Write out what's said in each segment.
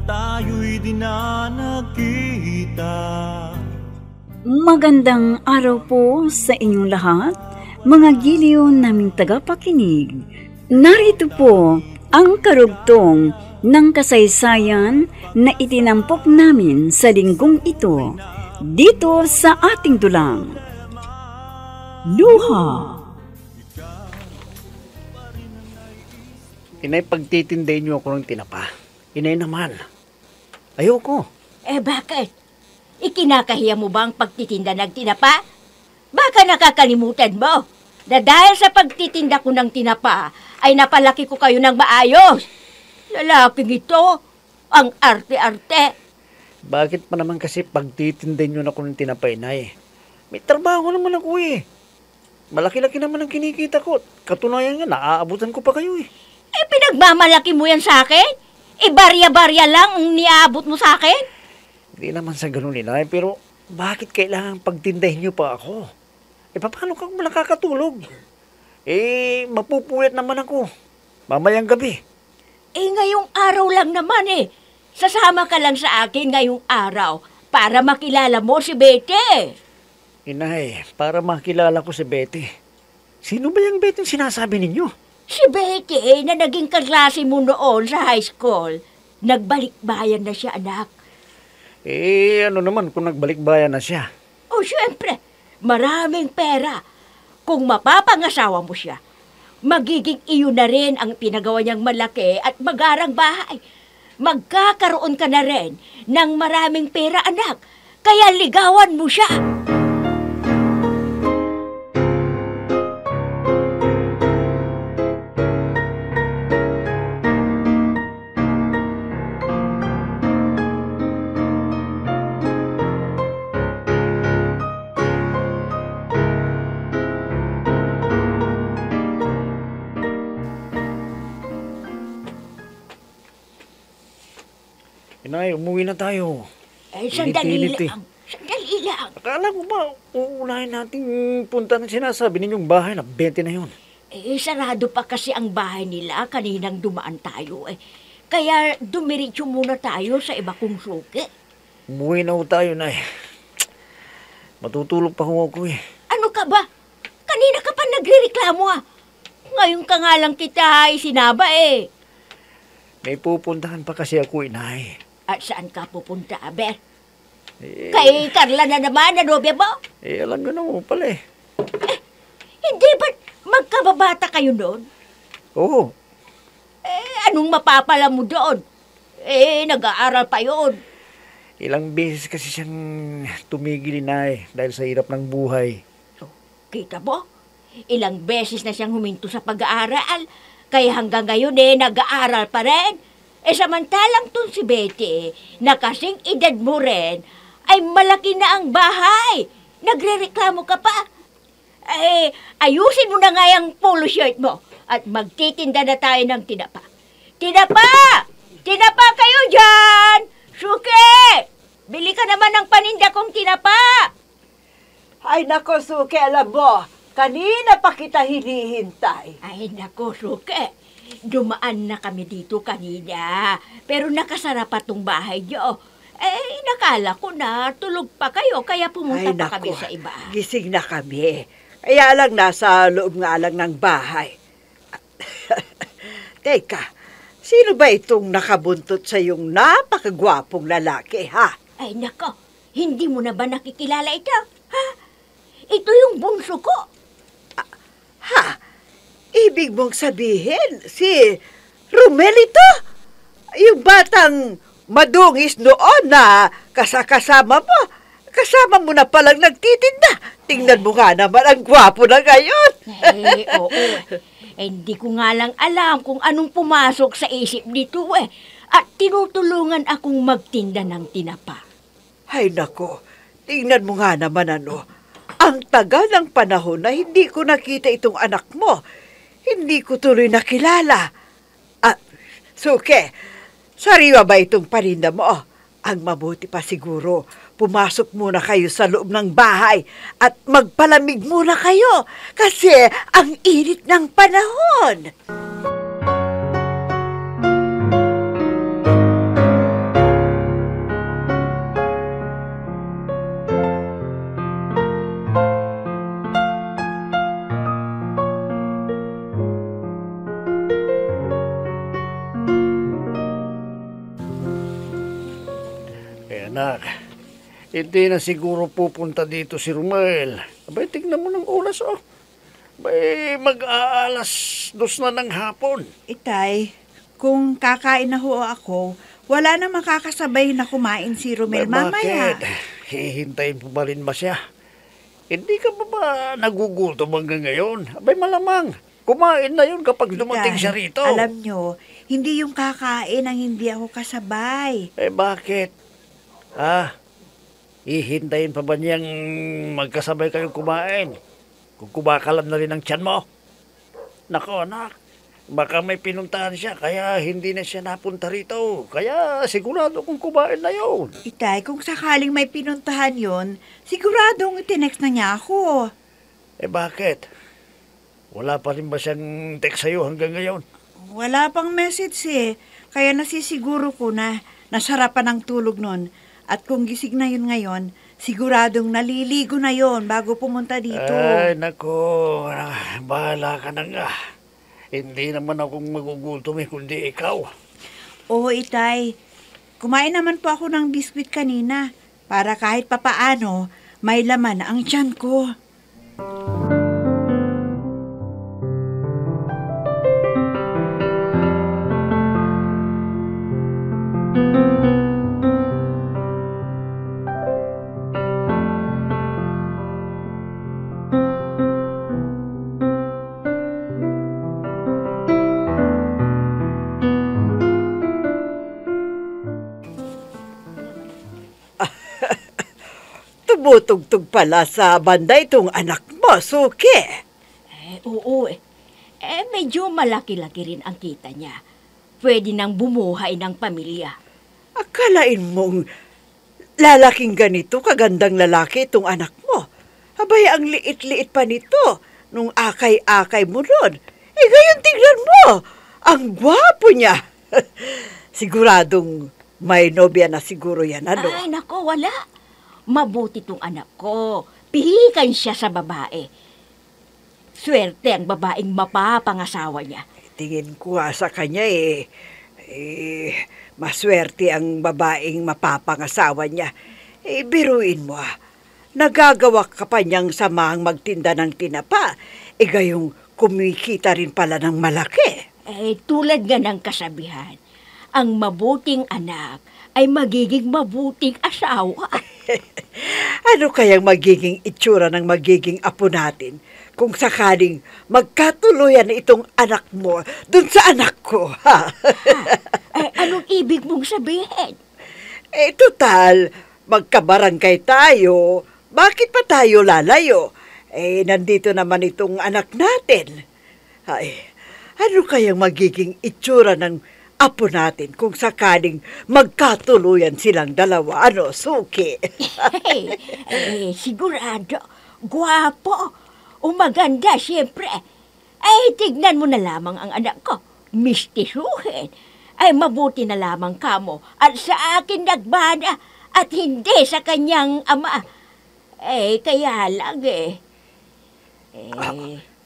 tayo'y di na nagkita. Magandang araw po sa inyong lahat, mga giliw naming tagapakinig. Narito po ang karugtong ng kasaysayan na itinampok namin sa linggong ito, dito sa ating dulang. Luha. Inay, pagtitinday niyo ako ng tinapa. Inay naman. Ayoko. Bakit? Ikinakahiya mo ba ang pagtitinda ng tinapa? Baka nakakalimutan mo na dahil sa pagtitinda ko ng tinapa ay napalaki ko kayo ng maayos. Lalaking ito, ang arte-arte. Bakit pa naman kasi pagtitinday niyo na ako ng tinapa, Inay? May trabaho naman ako eh. Malaki-laki naman ang kinikita ko. Katunayan nga, naaabutan ko pa kayo eh. Pinagmamalaki mo yan sa akin? Barya-barya lang ang niaabot mo sa akin? Hindi naman sa ganun, Inay, pero bakit kailangan pagtindahin niyo pa ako? Paano ka nakakatulog? Mapupulit naman ako. Mamayang gabi. Ngayong araw lang naman eh. Sasama ka lang sa akin ngayong araw para makilala mo si Betty. Inay, para makilala ko si Betty. Sino ba yung Betty sinasabi ninyo? Si Betty na naging kaklase mo noon sa high school. Nagbalik-bayan na siya, anak. Ano naman kung nagbalik-bayan na siya? Siyempre, maraming pera. Kung mapapangasawa mo siya, magiging iyo na rin ang pinagawa niyang malaki at magarang bahay. Magkakaroon ka na rin ng maraming pera, anak. Kaya ligawan mo siya. Inay, umuwi na tayo. Sandali Init-init lang. Sandali lang. Akala ko ba, uunahin natin punta ng sinasabi ninyong bahay na 20 na yun. Sarado pa kasi ang bahay nila kaninang dumaan tayo eh. Kaya dumiretso muna tayo sa iba kong suki. Umuwi na ho tayo, Nay. Matutulog pa ho ako eh. Ano ka ba? Kanina ka pa nagrereklamo ah. Ngayon ka nga lang kita isinaba eh. May pupuntahan pa kasi ako, Inay. At saan ka pupunta, Aber? Kay Carla na naman, na nobya mo? Alam nyo naman pala eh. Hindi ba magkababata kayo doon? Oo. Anong mapapala mo doon? Nag-aaral pa yun. Ilang beses kasi siyang tumigil, Inay, dahil sa hirap ng buhay. Kita mo? Ilang beses na siyang huminto sa pag-aaral. Kaya hanggang ngayon nag-aaral pa rin. Samantalang tun si Betty, na kasing edad mo rin, ay malaki na ang bahay. Nagrereklamo ka pa. Ayusin mo na nga yung polo shirt mo at magtitinda na tayo ng tinapa. Tinapa! Tinapa kayo dyan! Suki! Bili ka naman ng paninda kong tinapa! Ay nako, Suki, alam mo, kanina pa kita hinihintay. Ay nako, Suki. Dumaan na kami dito kanina, pero nakasara pa tong bahay niyo. Nakala ko na tulog pa kayo, kaya pumunta pa kami sa iba. Gising na kami. Kaya lang nasa loob nga lang ng bahay. Teka, sino ba itong nakabuntot sa yung napakagwapong lalaki, ha? Ay nako, hindi mo na ba nakikilala ito? Ha? Ito yung bunso ko. Ha? Ibig mong sabihin, si Romel ito? Yung batang madungis noon na kasama mo. Kasama mo na palang nagtitinda. Tingnan mo nga naman, ang gwapo na ngayon. Oo. Hindi ko nga lang alam kung anong pumasok sa isip nito eh. At tinutulungan akong magtinda ng tinapa. Ay nako, tingnan mo nga naman ang tagal ng panahon na hindi ko nakita itong anak mo. Hindi ko tuloy nakilala. Suke, sariwa ba itong paninda mo? Ang mabuti pa siguro, pumasok muna kayo sa loob ng bahay at magpalamig muna kayo kasi ang init ng panahon. Anak, hindi na siguro pupunta dito si Romel. Abay, tignan mo ng oras, oh. Abay, mag-aalas 2 na ng hapon. Itay, kung kakain na ho ako, wala na makakasabay na kumain si Romel mamaya. Bakit? Hihintayin mo ba rin ba siya? Hindi ka ba nagugutom hanggang ngayon? Abay, malamang. Kumain na yun kapag dumating siya rito. Alam nyo, hindi yung kakain ang hindi ako kasabay. Eh, bakit? Hihintayin pa ba niyang magkasabay kayong kumain? Kung kumakalam na rin ang tiyan mo? Nako, anak. Baka may pinuntahan siya, kaya hindi na siya napunta rito. Kaya sigurado kung kumain na yun. Itay, kung sakaling may pinuntahan yon, siguradong itinext na niya ako. Eh, bakit? Wala pa rin ba siyang text sa'yo hanggang ngayon? Wala pang message eh. Kaya nasisiguro ko na nasarapan ng tulog nun. At kung gising na yun ngayon, siguradong naliligo na yon bago pumunta dito. Ay, nako. Bahala ka na nga. Hindi naman akong magugutom kundi ikaw. Oo, Itay. Kumain naman po ako ng biskwit kanina para kahit papaano may laman ang tiyan ko. Tumutugtog pala sa banda itong anak mo, Suki. Oo eh. Medyo malaki-laki rin ang kita niya. Pwede nang bumuhay ng pamilya. Akalain mong lalaking ganito, kagandang lalaki itong anak mo. Abay, ang liit-liit pa nito nung akay-akay mo nun. Ngayon tingnan mo, ang gwapo niya. Siguradong may nobya na siguro yan, ano? Ay, nako, wala. Mabuti tong anak ko. Pihikan siya sa babae. Swerte ang babaeng mapapangasawa niya. Tingin ko sa kanya maswerte ang babaeng mapapangasawa niya. Biruin mo nagagawa ka pa niyang samahang magtinda ng tinapa. Gayong kumikita rin pala ng malaki. Tulad nga ng kasabihan, ang mabuting anak ay magiging mabuting asawa. Ano kayang magiging itsura ng magiging apo natin kung sakaling magkatuluyan itong anak mo dun sa anak ko, ha? Anong ibig mong sabihin? Total, magkabarangay tayo. Bakit pa tayo lalayo? Nandito naman itong anak natin. Ano kayang magiging itsura ng apo natin kung sakaling magkatuluyan silang dalawa, ano, Suki? Sigurado, gwapo, maganda, siyempre. Tignan mo na lamang ang anak ko, mistisuhin. Mabuti na lamang kamo at sa akin nagbana at hindi sa kanyang ama. Kaya lang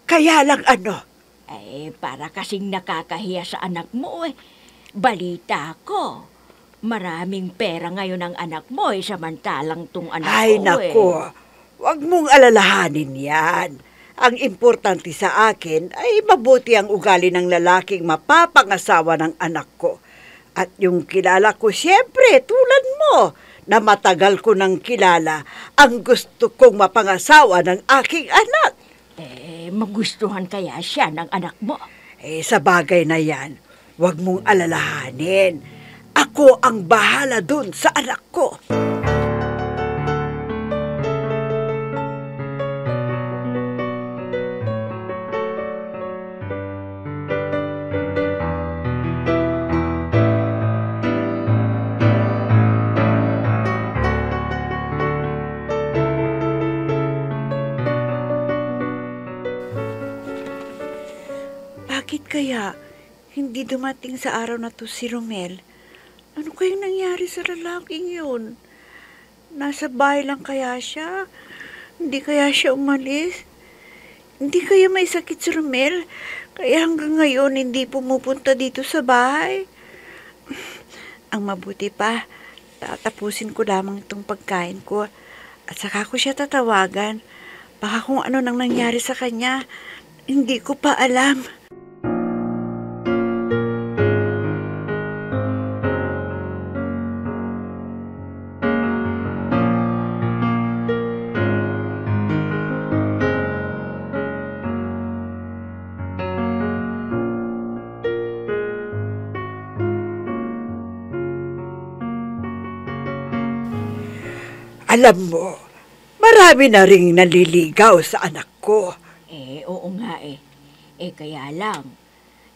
Kaya lang ano? Para kasing nakakahiya sa anak mo Balita ko, maraming pera ngayon ang anak mo samantalang tong anak Ay, ko nako. Huwag mong alalahanin yan. Ang importante sa akin ay mabuti ang ugali ng lalaking mapapangasawa ng anak ko. At yung kilala ko, siyempre, tulad mo, na matagal ko nang kilala ang gusto kong mapangasawa ng aking anak. Magustuhan kaya siya ng anak mo? Sa bagay na yan, huwag mong alalahanin. Ako ang bahala dun sa anak ko. Bakit kaya hindi dumating sa araw na to si Romel? Ano kayang nangyari sa lalaking yun? Nasa bahay lang kaya siya? Hindi kaya siya umalis? Hindi kaya may sakit si Romel? Kaya hanggang ngayon hindi pumupunta dito sa bahay? Ang mabuti pa, Tatapusin ko lamang itong pagkain ko at saka ko siya tatawagan. Baka kung ano nang nangyari sa kanya, hindi ko pa alam. Alam mo, marami na ring naliligaw sa anak ko. Oo nga eh. Kaya lang,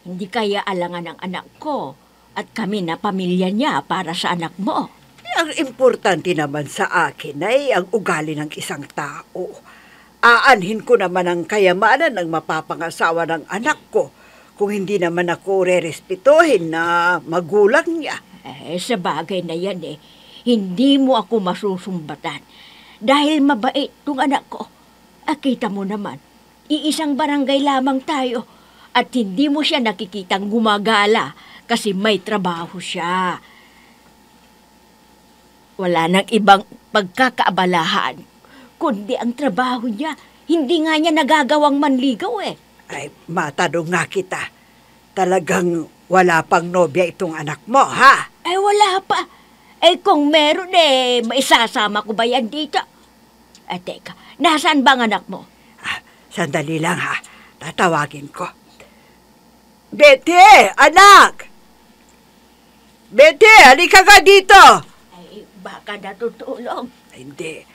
hindi kaya alangan ang anak ko at kami na pamilya niya para sa anak mo. Ang importante naman sa akin ay ang ugali ng isang tao. Aanhin ko naman ang kayamanan ng mapapangasawa ng anak ko kung hindi naman ako rerespetohin na magulang niya. Sa bagay na yan hindi mo ako masusumbatan dahil mabait tong anak ko. Kita mo naman, iisang barangay lamang tayo at hindi mo siya nakikitang gumagala kasi may trabaho siya. Wala nang ibang pagkakaabalahan kundi ang trabaho niya. Hindi nga niya nagagawang manligaw Ay, matanong nga kita. Talagang wala pang nobya itong anak mo, ha? Wala pa. Kung meron maisasama ko ba yan dito? Teka, nasaan ba ang anak mo? Sandali lang, ha? Tatawagin ko. Betty, anak! Betty, halika ka dito! Baka natutulog. Hindi.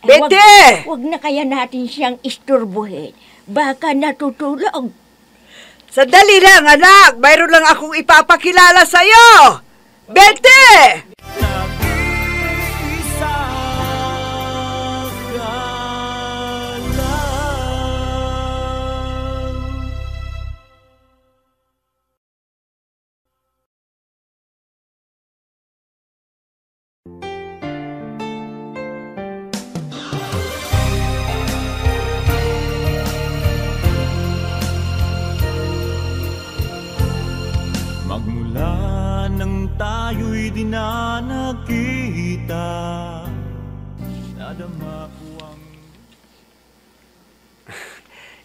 Betty! Wag na kaya natin siyang isturbuhin. Baka natutulog. Sandali lang, anak! Mayroon lang akong ipapakilala sa'yo! Betty! Nag-iisa ka lang. Magmula nang tayo'y di na nagkita, nadama ko ang...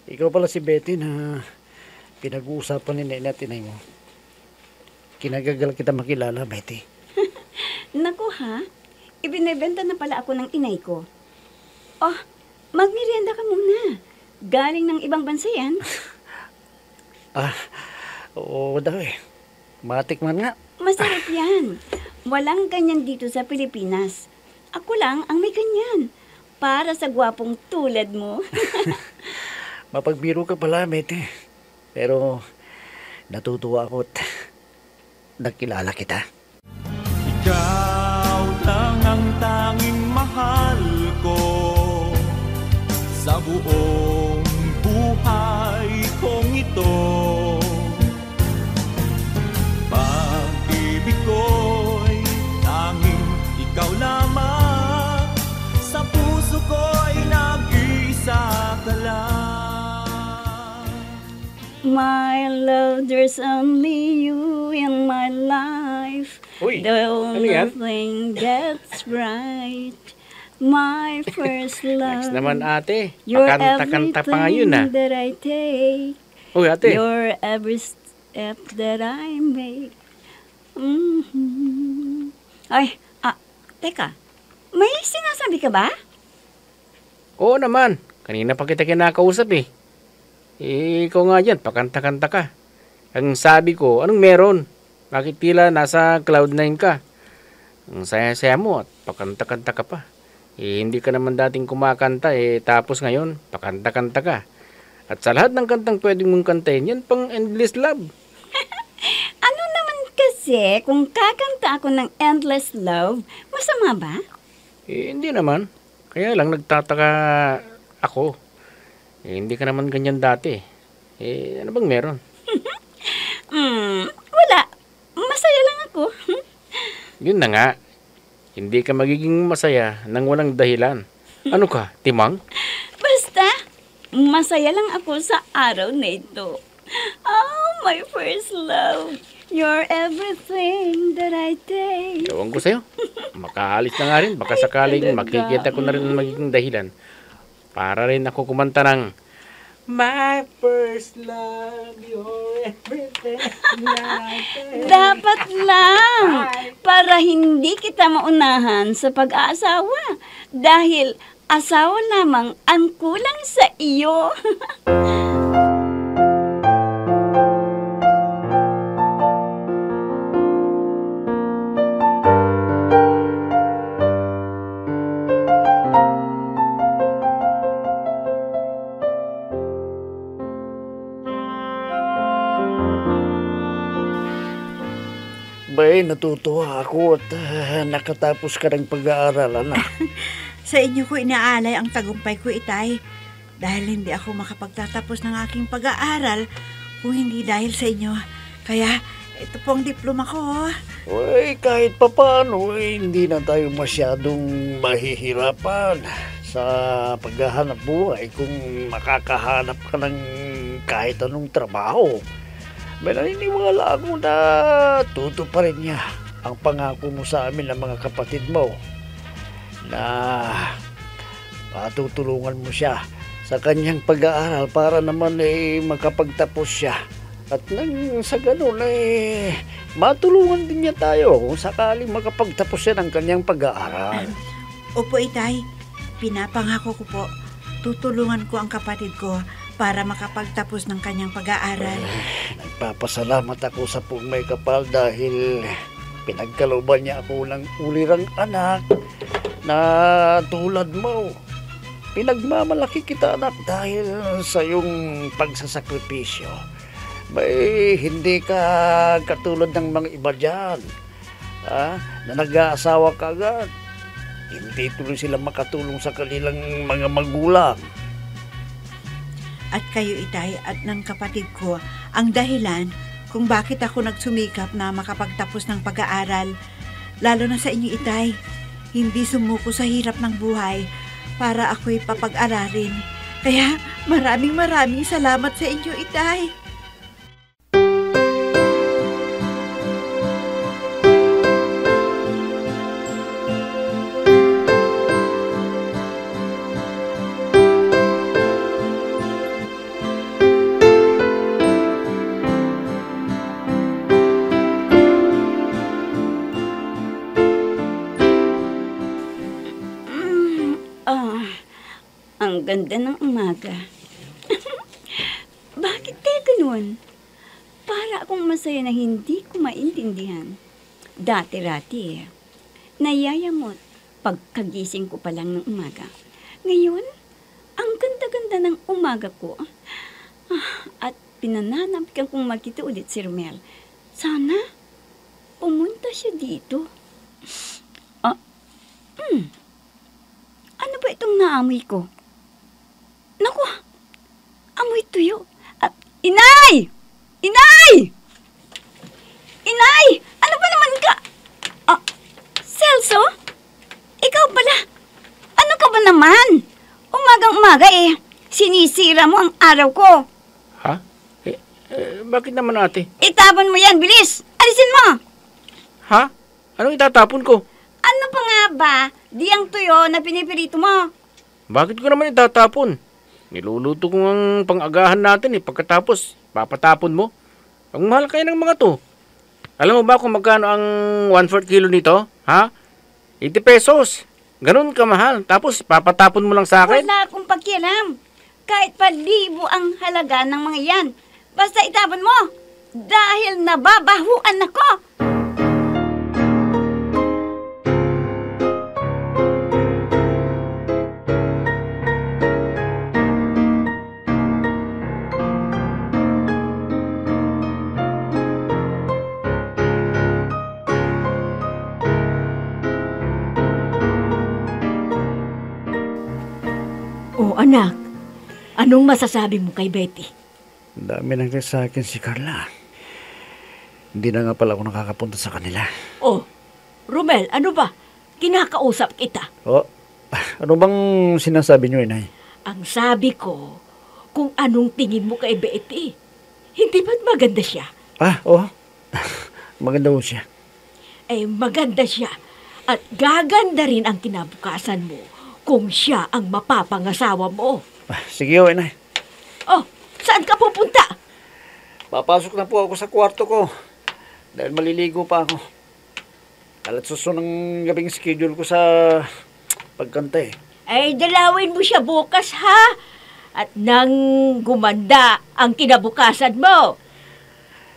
Ikaw pala si Betty na pinag-uusapan ni Nene at Inay mo. Kinagagal kita makilala, Betty. Naku ha, ibinebenta na pala ako ng inay ko. Oh, magmerienda ka muna. Galing ng ibang bansa yan. Oo daw Matikman nga. Masarap yan. Walang ganyan dito sa Pilipinas. Ako lang ang may ganyan. Para sa gwapong tulad mo. Mapagbiro ka pala, Betty. Pero natutuwa ako at nakilala kita. Ikaw lang ang tanging mahal ko sa buong buhay kong ito. Pag-ibig ko'y tanging ikaw lamang, sa puso ko'y nag-iisa ka lang. My love, there's only you in my life. Uy, The ano only yan? thing that's right. My first love. Next naman ate, You're pakanta-kanta pa ngayon everything that I take. Uy ate, You're every step that I make. Mhm. Ay, teka. May sinasabi ka ba? oo naman, kanina pa kita kinakausap ikaw nga dyan, pakanta-kanta ka. Ang sabi ko, anong meron? Bakit tila nasa cloud9 ka? Ang saya-saya mo at pakanta-kanta ka pa. Hindi ka naman dating kumakanta tapos ngayon, pakanta-kanta ka. At sa lahat ng kantang pwedeng mong kantahin, yan pang Endless Love. Ano naman kasi kung kakanta ako ng Endless Love, masama ba? Hindi naman. Kaya lang nagtataka ako. Hindi ka naman ganyan dati. Ano bang meron? Wala. Masaya lang ako. Yun na nga. Hindi ka magiging masaya nang walang dahilan. Ano ka, timang? Basta, masaya lang ako sa araw na ito. Oh, my first love. You're everything that I take. Ewan ko sa'yo. Makaalis na nga rin. Baka sakaling makikita ko na rin ang magiging dahilan. Para rin ako kumanta ng My first love, you're everything that I take. Dapat lang. Para hindi kita maunahan sa pag-aasawa. Dahil asawa lamang ang kulang sa iyo. Bay, natutuwa ako at nakatapos ka ng pag-aaral, anak. Sa inyo ko inaalay ang tagumpay ko, Itay. Dahil hindi ako makapagtatapos ng aking pag-aaral kung hindi dahil sa inyo. Kaya ito po ang diploma ko. Uy, kahit papaano, hindi na tayo masyadong mahihirapan sa paghahanap buhay kung makakahanap ka ng kahit anong trabaho. May naniniwala ako na tutuparin niya ang pangako mo sa amin ng mga kapatid mo na patutulungan mo siya sa kanyang pag-aaral para naman makapagtapos siya. At nang sa ganun matulungan din niya tayo kung sakaling makapagtapos siya ng kanyang pag-aaral. Opo, Itay. Pinapangako ko po, tutulungan ko ang kapatid ko para makapagtapos ng kanyang pag-aaral. Nagpapasalamat ako sa pong may kapal dahil pinagkalooban niya ako ng ulirang anak na tulad mo. Pinagmamalaki kita, anak, dahil sa iyong pagsasakripisyo. May hindi ka katulad ng mga iba dyan, na nag-aasawa ka agad. Hindi tuloy sila makatulong sa kanilang mga magulang. At kayo, Itay, at ng kapatid ko ang dahilan kung bakit ako nagsumikap na makapagtapos ng pag-aaral. Lalo na sa inyo, Itay. Hindi sumuko sa hirap ng buhay para ako'y papag-aralin. Kaya maraming salamat sa inyo, Itay. Ang ganda ng umaga. Bakit kaya ganun? Para akong masaya na hindi ko maintindihan. Dati-rati nayayamot pagkagising ko pa lang ng umaga. Ngayon, ang ganda-ganda ng umaga ko. At pinananampikan kong makita ulit si Romel. Sana pumunta siya dito. Ano ba itong naamoy ko? Naku, amoy tuyo. Inay! Inay! Inay! Ano ba naman ka? Celso? Ikaw pala. Ano ka ba naman? Umagang-umaga sinisira mo ang araw ko. Ha? Bakit naman, ate? Itapon mo yan, bilis! Alisin mo! Ha? Anong itatapon ko? Ano pa nga ba? Di ang tuyo na pinipirito mo. Bakit ko naman itatapon? Niluluto ko ang pang-agahan natin pagkatapos papatapon mo. Ang mahal kayo ng mga to. Alam mo ba kung magkano ang 1/4 kilo nito? Ha? 80 pesos. Ganun kamahal. Tapos papatapon mo lang sa akin? Wala akong pakialam. Kahit pa libo ang halaga ng mga yan. Basta itapon mo. Dahil nababahuan ako. Anak, anong masasabi mo kay Betty? Ang dami nang sa akin si Carla. Hindi na nga pala ako nakakapunta sa kanila. Oh, Romel, ano ba? Kinakausap kita. Ano bang sinasabi niyo, Inay? Ang sabi ko, kung anong tingin mo kay Betty. Hindi ba't maganda siya? Oo. Maganda ho siya. Maganda siya. At gaganda rin ang kinabukasan mo kung siya ang mapapangasawa mo. Sige ho, inay. Oh, saan ka pupunta? Papasok na po ako sa kwarto ko. Dahil maliligo pa ako. Alatsuso ng gabing schedule ko sa pagkanta eh. Dalawin mo siya bukas, ha? At nang gumanda ang kinabukasan mo.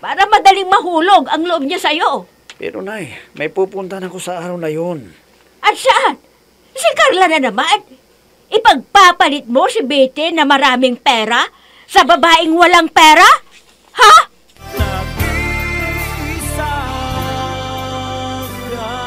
Para madaling mahulog ang loob niya sa'yo. Pero nay, may pupuntahan ako sa araw na yun. At saan? Si Carla na naman. Ipagpapalit mo si Betty na maraming pera sa babaeng walang pera? Ha? Nag-iisa ka lang.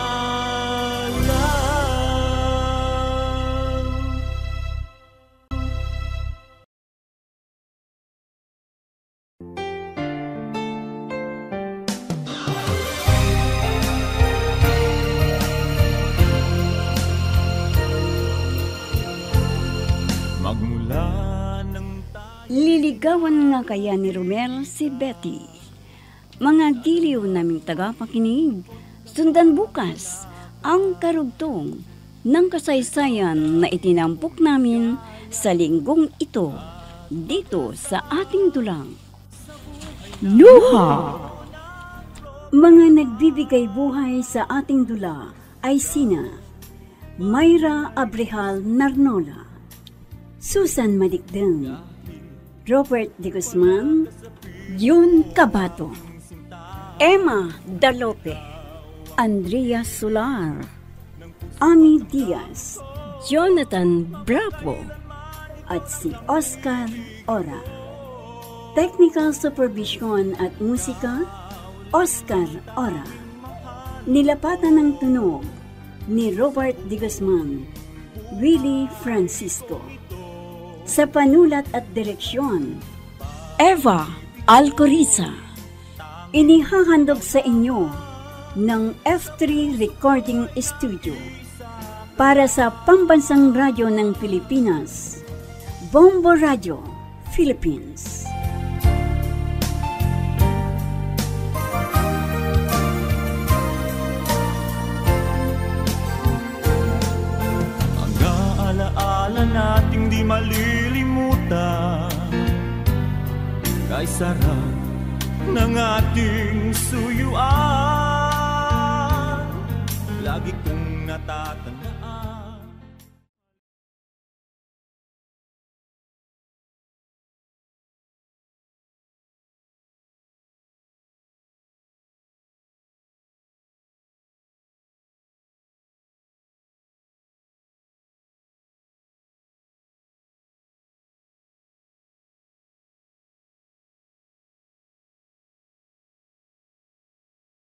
Magmula ng Liligawan nga kaya ni Romel si Betty. Mga giliw naming tagapakinig, sundan bukas ang karugtong ng kasaysayan na itinampok namin sa linggong ito dito sa ating dulang. Luha! Mga nagbibigay buhay sa ating dula ay sina Mayra Abrehal Narnola, Susan Malikdeng, Robert De Guzman, Jun Cabato, Emma Dalope, Andrea Solar, Ami Diaz, Jonathan Bravo, at si Oscar Ora. Technical Supervision at Musika, Oscar Ora. Nilapatan ng tunog ni Robert De Guzman, Willie Francisco. Sa panulat at direksyon, Eva Alcoriza. Inihahandog sa inyo ng F3 Recording Studio para sa Pambansang Radyo ng Pilipinas, Bombo Radio, Philippines. alaala nating di malilimutan, kay sarap ng ating suyo.